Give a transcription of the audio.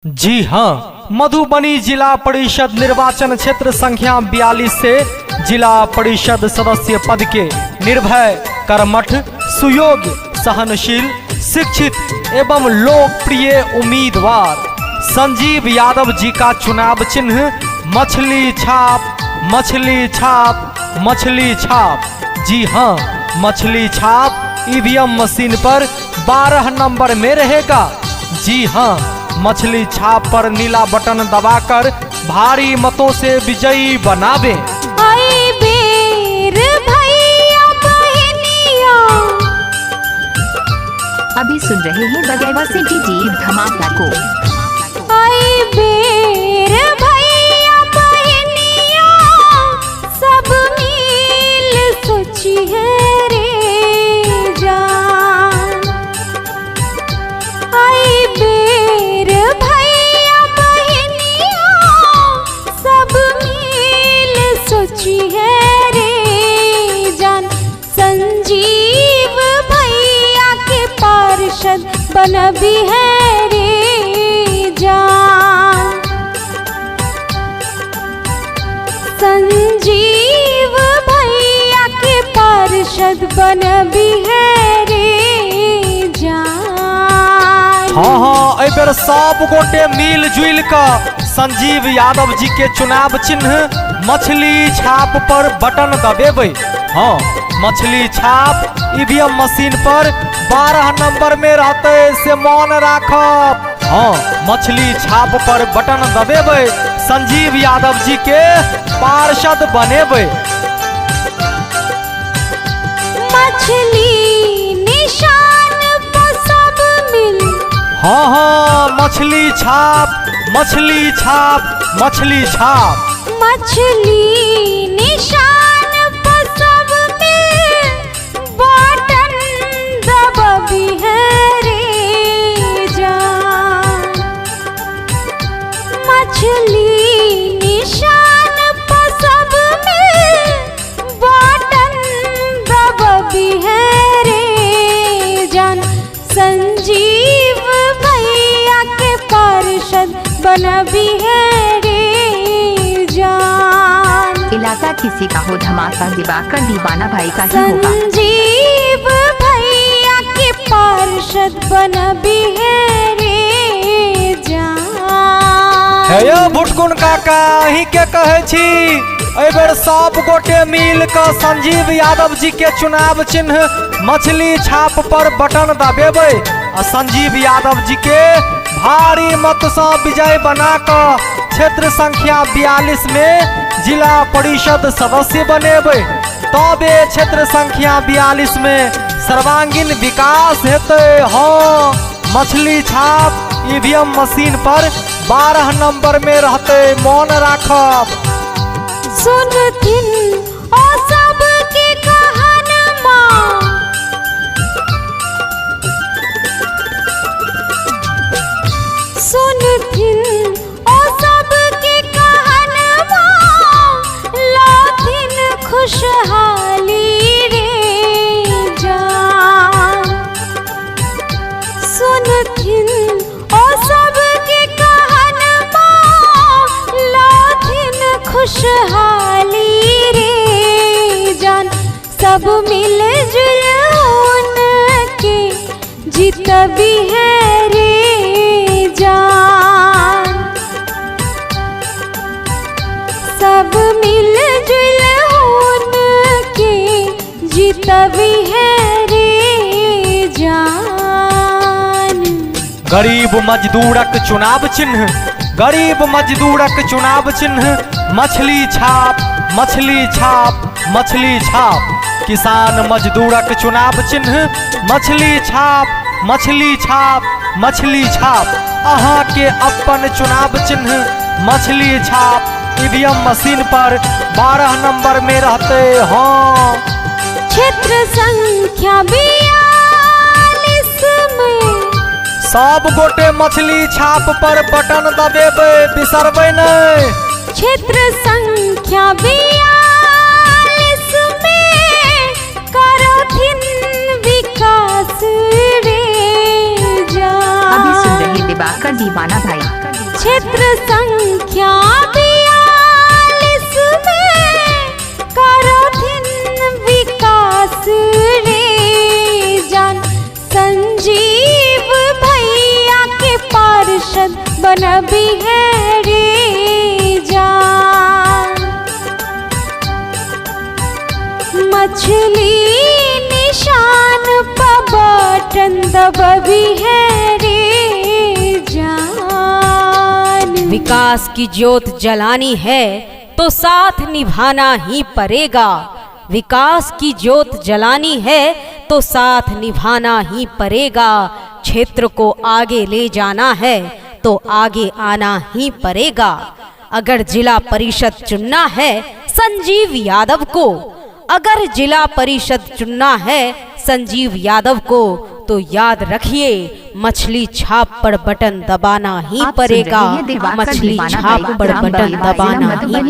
जी हाँ, मधुबनी जिला परिषद निर्वाचन क्षेत्र संख्या 42 से जिला परिषद सदस्य पद के निर्भय, कर्मठ, सुयोग्य, सहनशील, शिक्षित एवं लोकप्रिय उम्मीदवार संजीव यादव जी का चुनाव चिन्ह मछली छाप, मछली छाप, मछली छाप। जी हाँ, मछली छाप ईवीएम मशीन पर 12 नंबर में रहेगा। जी हाँ, मछली छाप पर नीला बटन दबाकर भारी मतों से विजयी बनावे। आई बेर भैया बहनिया। अभी सुन रहे हैं बगैवा से डीजे धमाका को। आई बेर भैया बहनिया, सब मिल सोची है रे जान। आई बेर भैया बहनिया, सब मिल सोची है रे जान। संजीव भैया के पार्षद बनबी है रे जान। संजीव भैया के पार्षद बनबी है रे जान। हाँ, ए बेर सब गोटे मिल जुल कर संजीव यादव जी के चुनाव चिन्ह मछली छाप पर बटन दबेबे। हाँ, मछली छाप ईवीएम मशीन पर 12 नंबर में रहते से मान राखब। हाँ, मछली छाप पर बटन दबेबे, संजीव यादव जी के पार्षद बनेबे। मछली निशान पर सब मिल। हाँ हाँ, मछली छाप, मछली छाप, मछली छाप। मछली निशान पर सब मिल, बटन दबी है रे जान। मछली निशान पर सब मिल, बटन दबी है रे जान। संजीव भैया के पार्षद बनबी है रे जान। इलाका किसी का हो, धमाका दिवाकर दीवाना भाई का ही होगा। संजीव भैया के पार्षद बनबी है रे जान। हे यो भुटकुन काका, ही के कहे छी ए बेर सब गोटे मिल कर संजीव यादव जी के चुनाव चिन्ह मछली छाप पर बटन दबेबे और संजीव यादव जी के भारी मत से विजय बना कर क्षेत्र संख्या 42 में जिला परिषद सदस्य बनेबे। तबे क्षेत्र संख्या 42 में सर्वांगीण विकास हेते। हाँ, मछली छाप ईवीएम मशीन पर 12 नंबर में रहते, मौन राखब। सुनथिन ओ सब के कहानमा, सुनथिन ओ सब के कहानमा, लाथिन खुशहाली रे जान। सुनथिन ओ सब के कहानमा, लाथिन खुशहाली रे जान। सब मिल जुल के जीतबी है रे जान। सब मिल जुल के जीतबी है रे जान। गरीब मजदूरक चुनाव चिन्ह, गरीब मजदूरक चुनाव चिन्ह मछली छाप, मछली छाप, मछली छाप। किसान मजदूरक चुनाव चिन्ह मछली छाप, मछली छाप, मछली छाप। अहाँ के अपन चुनाव चिन्ह मछली छाप ईवीएम मशीन पर 12 नंबर में रहते। हाँ, क्षेत्र संख्या 42 में सब गोटे मछली छाप पर बटन दबेबे, बिसरबे नहीं। क्षेत्र संख्या 42 में करथिन विकास रे जान। अभी सुन रहे दिवाकर दीवाना भाई। क्षेत्र संख्या 42 में करोथिन विकास रे जान। संजीव भैया के पार्षद बनबी है रे जान। मछली निशान पर बटन दबी है रे जान। विकास की ज्योत जलानी है तो साथ निभाना ही पड़ेगा। विकास की ज्योत जलानी है तो साथ निभाना ही पड़ेगा। क्षेत्र को आगे ले जाना है तो आगे आना ही पड़ेगा। अगर जिला परिषद चुनना है संजीव यादव को, अगर जिला परिषद चुनना है संजीव यादव को, तो याद रखिए मछली छाप पर बटन दबाना ही आप सुन पड़ेगा। रहे हैं दिवाकर मछली दीवाना छाप भाई पर ग्राम बटन बलिया, दबाना जिला ही मधुबनी।